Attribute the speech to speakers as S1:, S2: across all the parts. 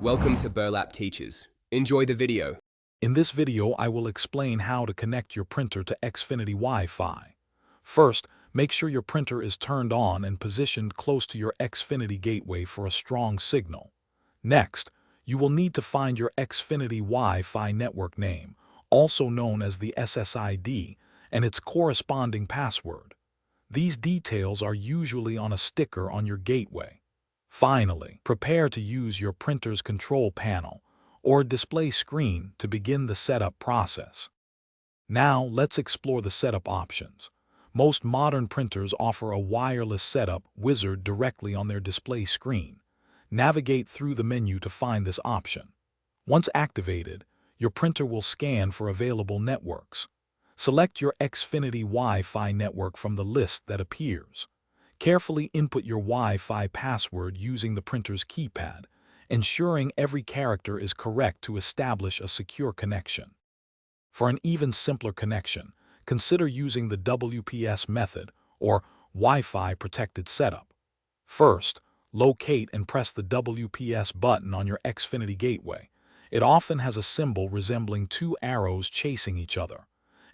S1: Welcome to Burlap Teachers. Enjoy the video.
S2: In this video, I will explain how to connect your printer to Xfinity Wi-Fi. First, make sure your printer is turned on and positioned close to your Xfinity gateway for a strong signal. Next, you will need to find your Xfinity Wi-Fi network name, also known as the SSID, and its corresponding password. These details are usually on a sticker on your gateway. Finally, prepare to use your printer's control panel or display screen to begin the setup process. Now, let's explore the setup options. Most modern printers offer a wireless setup wizard directly on their display screen. Navigate through the menu to find this option. Once activated, your printer will scan for available networks. Select your Xfinity Wi-Fi network from the list that appears. Carefully input your Wi-Fi password using the printer's keypad, ensuring every character is correct to establish a secure connection. For an even simpler connection, consider using the WPS method, or Wi-Fi protected setup. First, locate and press the WPS button on your Xfinity gateway. It often has a symbol resembling two arrows chasing each other.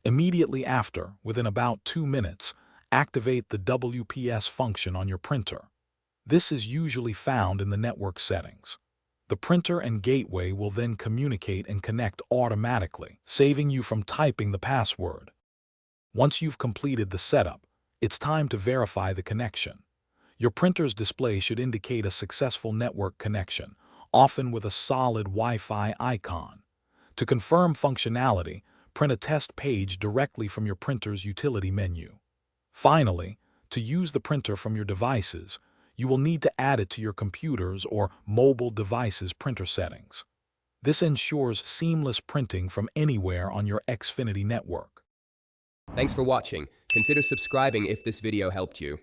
S2: Immediately after, within about 2 minutes, activate the WPS function on your printer. This is usually found in the network settings. The printer and gateway will then communicate and connect automatically, saving you from typing the password. Once you've completed the setup, it's time to verify the connection. Your printer's display should indicate a successful network connection, often with a solid Wi-Fi icon. To confirm functionality, print a test page directly from your printer's utility menu. Finally, to use the printer from your devices, you will need to add it to your computer's or mobile device's printer settings. This ensures seamless printing from anywhere on your Xfinity network.
S1: Thanks for watching. Consider subscribing if this video helped you.